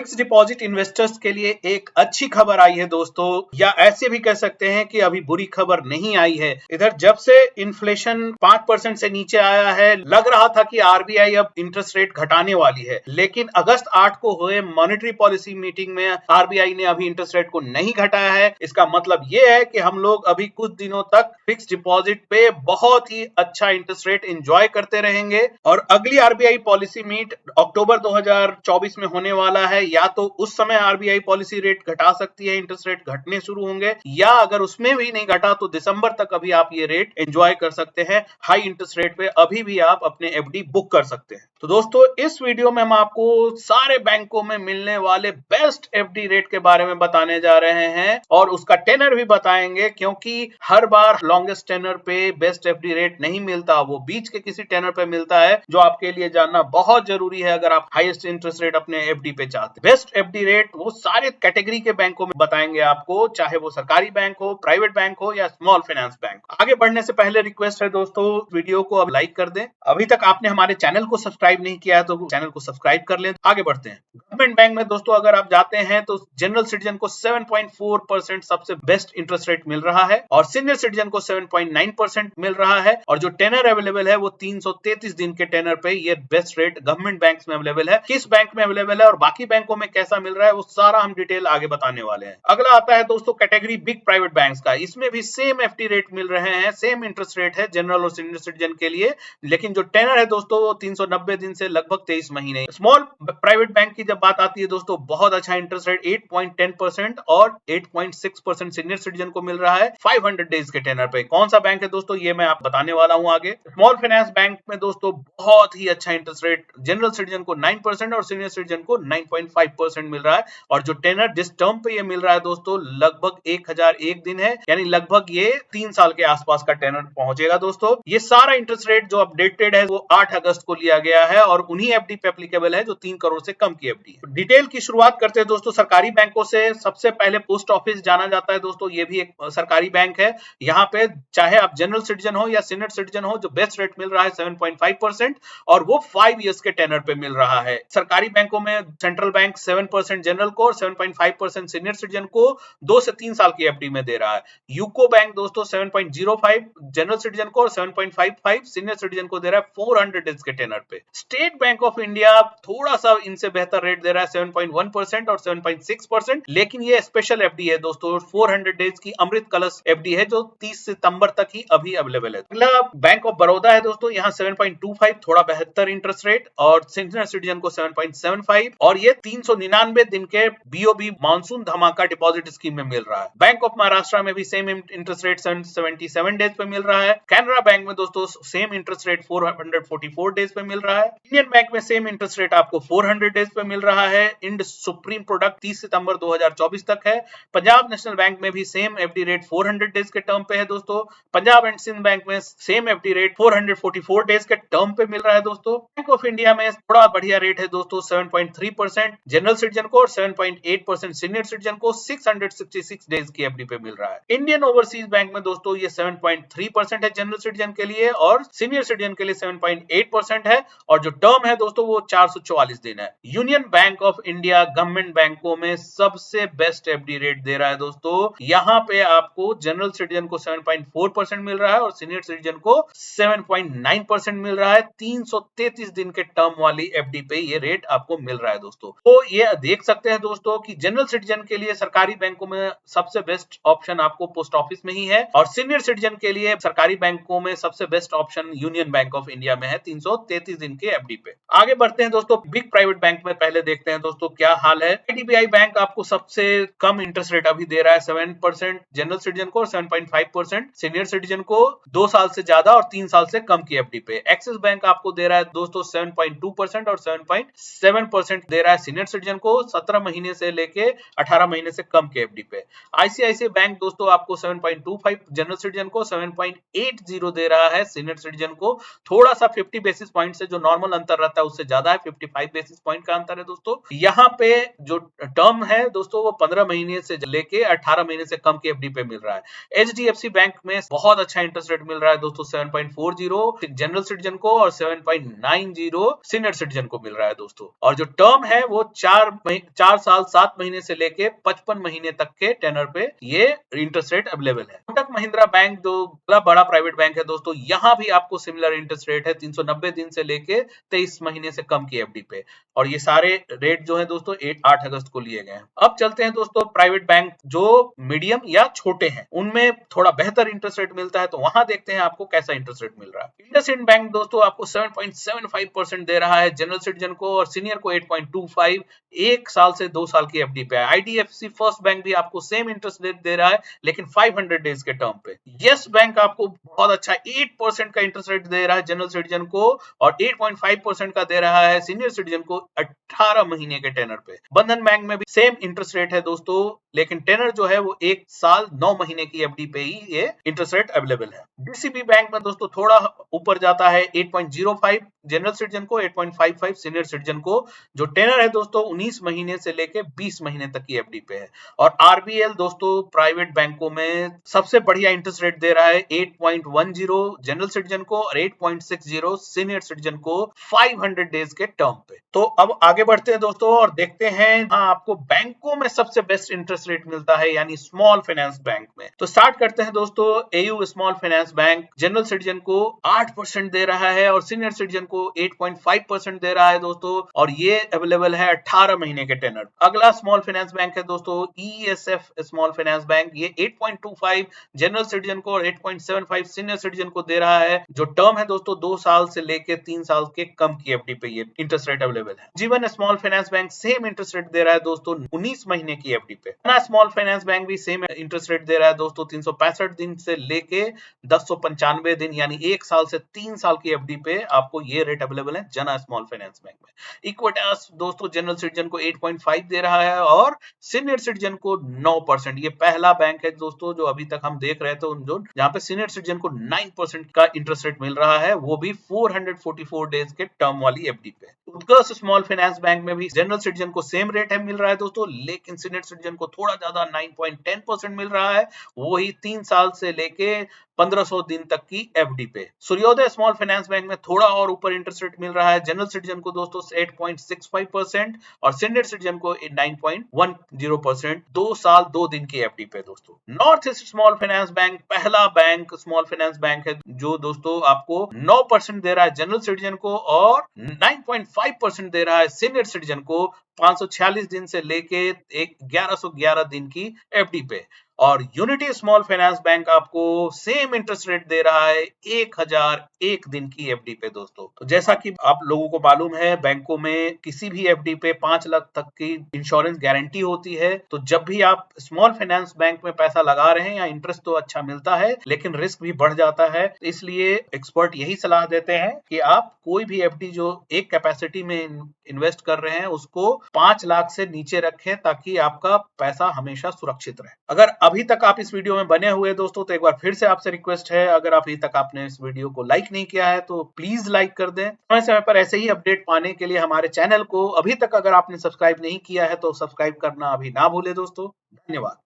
Fix deposit investors के लिए एक अच्छी खबर आई है दोस्तों, या ऐसे भी कह सकते हैं कि अभी बुरी खबर नहीं आई है। इधर जब से इन्फ्लेशन 5% से नीचे आया है, लग रहा था कि आरबीआई अब इंटरेस्ट रेट घटाने वाली है, लेकिन अगस्त 8 को हुए मॉनेटरी पॉलिसी मीटिंग में आरबीआई ने अभी इंटरेस्ट रेट को नहीं घटाया है। इसका मतलब यह है कि हम लोग अभी कुछ दिनों तक फिक्स डिपॉजिट पे बहुत ही अच्छा इंटरेस्ट रेट एंजॉय करते रहेंगे, और अगली आरबीआई पॉलिसी मीट अक्टूबर 2024 में होने वाला है। या तो उस समय आरबीआई पॉलिसी रेट घटा सकती है, इंटरेस्ट रेट घटने शुरू होंगे, या अगर उसमें भी नहीं घटा तो दिसंबर तक अभी आप ये रेट एंजॉय कर सकते हैं। हाई इंटरेस्ट रेट पे अभी भी आप अपने एफडी बुक कर सकते हैं। तो दोस्तों, इस वीडियो में हम आपको सारे बैंकों में मिलने वाले बेस्ट एफडी रेट के बारे में बताने जा रहे हैं, और उसका टेनर भी बताएंगे, क्योंकि हर बार लॉन्गेस्ट टेनर पे बेस्ट एफडी रेट नहीं मिलता, वो बीच के किसी टेनर पे मिलता है, जो आपके लिए जानना बहुत जरूरी है अगर आप हाईएस्ट इंटरेस्ट रेट अपने एफडी पे चाहते हैं। बेस्ट एफडी रेट वो सारे कैटेगरी के बैंकों में बताएंगे आपको, चाहे वो सरकारी बैंक हो, प्राइवेट बैंक हो या स्मॉल फाइनेंस बैंक। आगे बढ़ने से पहले रिक्वेस्ट है दोस्तों, वीडियो को अब लाइक कर दें। अभी तक आपने हमारे चैनल को सब्सक्राइब नहीं किया है तो चैनल को सब्सक्राइब कर लें। आगे बढ़ते हैं। गवर्नमेंट बैंक में दोस्तों अगर आप जाते हैं तो जनरल सिटीजन को 7.4% सबसे बेस्ट इंटरेस्ट रेट मिल रहा है, और सीनियर सिटीजन को 7.9% मिल रहा है, और जो टेनर अवेलेबल है वो 333 दिन के टेनर पे ये बेस्ट रेट गवर्नमेंट बैंक्स में अवेलेबल है। किस बैंक में अवेलेबल है और बाकी बैंकों में कैसा मिल रहा है वो सारा हम डिटेल आगे बताने वाले हैं। अगला आता है दोस्तों कैटेगरी बिग प्राइवेट बैंक्स का। इसमें भी सेम एफडी रेट मिल रहे हैं, सेम इंटरेस्ट रेट है जनरल और सीनियर सिटीजन के लिए, लेकिन जो टेनर है दोस्तों वो 390 दिन से लगभग 23 महीने। स्मॉल प्राइवेट बैंक की जब बात आती है दोस्तों, बहुत अच्छा इंटरेस्ट रेट 8.10% और 8.6% सीनियर सिटीजन को मिल रहा है 500 डेज के टेनर पे। कौन सा बैंक है दोस्तों ये मैं आप बताने वाला हूं आगे। स्मॉल फाइनेंस बैंक में दोस्तों बहुत ही अच्छा इंटरेस्ट रेट जनरल सिटीजन को 9% और सीनियर सिटीजन को 9.5% मिल रहा है, और जो टेनर जिस टर्म पे ये मिल रहा है दोस्तों लगभग 1001 दिन है, यानी लगभग ये 3 साल के आसपास का टेनर पहुंचेगा दोस्तों। ये सारा इंटरेस्ट रेट जो अपडेटेड है वो 8 अगस्त को लिया गया है, और उन्हीं एफडी पे एप्लीकेबल है जो 3 करोड़ से कम की एफडी है। डिटेल की शुरुआत करते हैं दोस्तों सरकारी बैंकों से। सबसे पहले पोस्ट ऑफिस जाना जाता है दोस्तों, ये भी एक सरकारी बैंक है। यहाँ पे चाहे आप जनरल सिटीजन हो या सीनियर सिटीजन हो, जो बेस्ट रेट मिल रहा है 7.5%, और वो 5 इयर्स के टेनर पे मिल रहा है। सरकारी बैंकों में सेंट्रल बैंक 7% जनरल को और 7.5% सीनियर सिटीजन को 2 से 3 साल की एफडी में दे रहा है। यूको बैंक दोस्तों 7.05 जनरल सिटीजन को और 7.55 सीनियर सिटीजन को दे रहा है 400 डेज के टेनर पे। स्टेट बैंक ऑफ इंडिया थोड़ा सा इनसे बेहतर रेट दे रहा है 7.1% और 7.6%, लेकिन ये स्पेशल एफडी है दोस्तों, 400 डेज की अमृत कलश एफडी है जो 30 सितंबर तक ही अभी अवेलेबल है। अगला बैंक ऑफ बड़ौदा है दोस्तों, यहाँ 7.25 थोड़ा बेहतर इंटरेस्ट रेट, और सीनियर सिटीजन को 7.75, और ये 399 दिन के बीओबी मानसून धमाका डिपॉजिट स्कीम में मिल रहा है। बैंक ऑफ महाराष्ट्र में भी सेम इंटरेस्ट रेट 77 डेज पे मिल रहा है। कैनरा बैंक में दोस्तों सेम इंटरेस्ट रेट 444 डेज पे मिल रहा है। इंडियन बैंक में सेम इंटरेस्ट रेट आपको 400 डेज पे मिल रहा है। इंड सुप्रीम प्रोडक्ट 30 सितंबर 2024 तक है। पंजाब नेशनल बैंक में भी सेम एफडी रेट 400 डेज के टर्म पे है दोस्तों। पंजाब एंड सिंध बैंक में सेम एफडी रेट 444 डेज के टर्म पे मिल रहा है दोस्तों। बैंक ऑफ इंडिया में थोड़ा बढ़िया रेट है दोस्तों, 7.3% जनरल सिटीजन को और 7.8% सीनियर सिटीजन को 666 डेज की एफडी पे मिल रहा है। इंडियन ओवरसीज बैंक में दोस्तों ये 7.3% है जनरल सिटीजन के लिए, और सीनियर सिटीजन के लिए 7.8% है, और जो टर्म है दोस्तों वो 444 दिन है। Union bank of India government बैंकों में सबसे बेस्ट एफडी रेट दे रहा है दोस्तों। यहाँ पे आपको जनरल सिटीजन को 7.4% मिल रहा है और सीनियर सिटीजन को 7.9% मिल रहा है। 333 दिन के टर्म वाली एफडी पे ये रेट आपको मिल रहा है दोस्तों। तो ये देख सकते हैं दोस्तों कि जनरल सिटीजन के लिए सरकारी बैंकों में सबसे बेस्ट ऑप्शन आपको पोस्ट ऑफिस में ही है, और सीनियर सिटीजन के लिए सरकारी बैंकों में सबसे best option union bank of India में है 333 दिन के एफडी पे। आगे बढ़ते हैं दोस्तों बिग प्राइवेट बैंक में। पहले देखते हैं दोस्तों क्या हाल है। आईडीबीआई बैंक आपको सबसे कम इंटरेस्ट रेट अभी दे रहा है 7% जनरल सिटीजन को और 7.5% सीनियर सिटीजन को 2 साल से ज्यादा और 3 साल से कम की एफडी पे। एक्सिस बैंक आपको दे रहा है दोस्तों 7.2% और 7.7% दे रहा है सीनियर सिटीजन को 17 महीने से लेके 18 महीने से कम के एफडी पे। आईसीआईसीआई बैंक दोस्तों आपको 7.25 जनरल सिटीजन को 7.80 दे रहा है सीनियर सिटीजन को, थोड़ा सा 50 बेसिस पॉइंट से जो नॉर्मल अंतर रहता है उससे ज्यादा है, 55 बेसिस पॉइंट का अंतर है दोस्तों। यहाँ पे जो टर्म है दोस्तों वो 15 महीने से लेके 18 महीने से कम की एफडी पे मिल रहा है। एचडीएफसी बैंक में बहुत अच्छा इंटरेस्ट रेट मिल रहा है दोस्तों, 7.40 जनरल सिटीजन को और 7.90 सीनियर सिटीजन को मिल रहा है दोस्तों। और जो टर्म है वो 4 साल 7 महीने से लेके 55 महीने तक के टेनर पे ये इंटरेस्ट रेट अवेलेबल है। कोटक महिंद्रा बैंक जो बड़ा प्राइवेट बैंक है दोस्तों, यहाँ भी आपको सिमिलर इंटरेस्ट रेट है 390 दिन से लेके 23 महीने से कम की एफडी पे। और ये सारे रेट जो है दोस्तों 8 अगस्त को लिए गए हैं। अब चलते हैं दोस्तों प्राइवेट बैंक जो मीडियम या छोटे हैं, उनमें थोड़ा बेहतर इंटरेस्ट रेट मिलता है, तो वहां देखते हैं आपको कैसा इंटरेस्ट रेट मिल रहा है। इंडसइंड बैंक दोस्तों आपको 7.75% दे रहा है जनरल सिटीजन को और सीनियर को 8.25, 1 साल से 2 साल की एफडी पे है। आईडीएफसी फर्स्ट बैंक भी आपको सेम इंटरेस्ट रेट दे रहा है लेकिन 500 डेज के टर्म पे। यस बैंक आपको बहुत अच्छा 8% का इंटरेस्ट रेट दे रहा है जनरल सिटीजन को और 8.5% का दे रहा है सीनियर सिटीजन को 18 महीने के टेनर पे। बंधन बैंक में भी सेम इंटरेस्ट रेट है दोस्तों, लेकिन टेनर जो है वो 1 साल 9 महीने की एफडी पे ही ये इंटरेस्ट रेट अवेलेबल है। डीसीबी बैंक में दोस्तों थोड़ा ऊपर जाता है 8.05 जनरल सिटीजन को, 8.55 सीनियर सिटीजन को। जो टेनर है दोस्तों 19 महीने से लेके 20 महीने तक की एफडी पे है। और आरबीएल दोस्तों प्राइवेट बैंकों में सबसे बढ़िया इंटरेस्ट रेट दे रहा है 8.10 जनरल सिटीजन को और 8.60 सीनियर सिटीजन को 500 डेज के टर्म पे। तो अब आगे बढ़ते हैं दोस्तों और देखते हैं आपको बैंकों में सबसे बेस्ट इंटरेस्ट रेट मिलता है यानी स्मॉल फाइनेंस बैंक में। तो स्टार्ट करते हैं दोस्तों AU small finance bank general citizen को 8% दे रहा है और सीनियर सिटीजन को 8.5% दे रहा है दोस्तों, और ये अवेलेबल है 18 महीने के टेनर। अगला स्मॉल फाइनेंस बैंक है दोस्तों ईएसएफ स्मॉल फाइनेंस बैंक, ये 8.25 जनरल सिटीजन को और 8.75 सीनियर सिटीजन को दे रहा है। जो टर्म है दोस्तों 2 साल से लेके 3 साल के कम की एफडी पे ये इंटरेस्ट रेट अवेलेबल है। Jeevan small finance bank same interest rate दे रहा है दोस्तों 19 महीने की एफडी पे। स्मॉल फाइनेंस बैंक भी सेम इंटरेस्ट रेट दे रहा है दोस्तों 365 दिन से लेके 1095 दिन यानी 1 साल से 3 साल की एफडी पे आपको ये रेट अवेलेबल है जना स्मॉल फाइनेंस बैंक में। इक्विटास दोस्तों जनरल सिटीजन को 8.5 दे रहा है और सीनियर सिटीजन को 9%। ये पहला बैंक है दोस्तों जो अभी तक हम देख रहे थे जो जहां पे सीनियर सिटीजन को 9% का इंटरेस्ट रेट मिल रहा है, वो भी 444 डेज के टर्म वाली एफडी पे। उत्कर्ष स्मॉल फाइनेंस बैंक में भी जनरल सिटीजन को सेम रेट है मिल रहा है दोस्तों, लेकिन सीनियर सिटीजन को थोड़ा ज्यादा 9.10% मिल रहा है, वो ही 3 साल से लेके 1500 दिन तक की एफडी पे। सूर्योदय स्मॉल फाइनेंस बैंक में थोड़ा और ऊपर इंटरेस्ट रेट मिल रहा है जनरल सिटीजन को दोस्तों 8.65% और सीनियर सिटीजन को 9.10%, 2 साल 2 दिन की एफडी पे दोस्तों। North east small finance bank पहला बैंक स्मॉल फाइनेंस बैंक है जो दोस्तों आपको 9% दे रहा है जनरल सिटीजन को और 9.5% दे रहा है सीनियर सिटीजन को 546 दिन से लेके 1111 दिन की एफडी पे। और यूनिटी स्मॉल फाइनेंस बैंक आपको सेम इंटरेस्ट रेट दे रहा है 1001 दिन की एफडी पे दोस्तों। तो जैसा कि आप लोगों को मालूम है बैंकों में किसी भी एफडी पे 5 लाख तक की इंश्योरेंस गारंटी होती है। तो जब भी आप स्मॉल फाइनेंस बैंक में पैसा लगा रहे हैं या इंटरेस्ट तो अच्छा मिलता है लेकिन रिस्क भी बढ़ जाता है, इसलिए एक्सपर्ट यही सलाह देते हैं कि आप कोई भी एफडी जो एक कैपेसिटी में इन्वेस्ट कर रहे हैं उसको 5 लाख से नीचे रखें ताकि आपका पैसा हमेशा सुरक्षित रहे। अगर अभी तक आप इस वीडियो में बने हुए दोस्तों तो एक बार फिर से आपसे रिक्वेस्ट है, अगर अभी तक आपने इस वीडियो को लाइक नहीं किया है तो प्लीज लाइक कर दें। समय समय पर ऐसे ही अपडेट पाने के लिए हमारे चैनल को अभी तक अगर आपने सब्सक्राइब नहीं किया है तो सब्सक्राइब करना अभी ना भूले दोस्तों। धन्यवाद।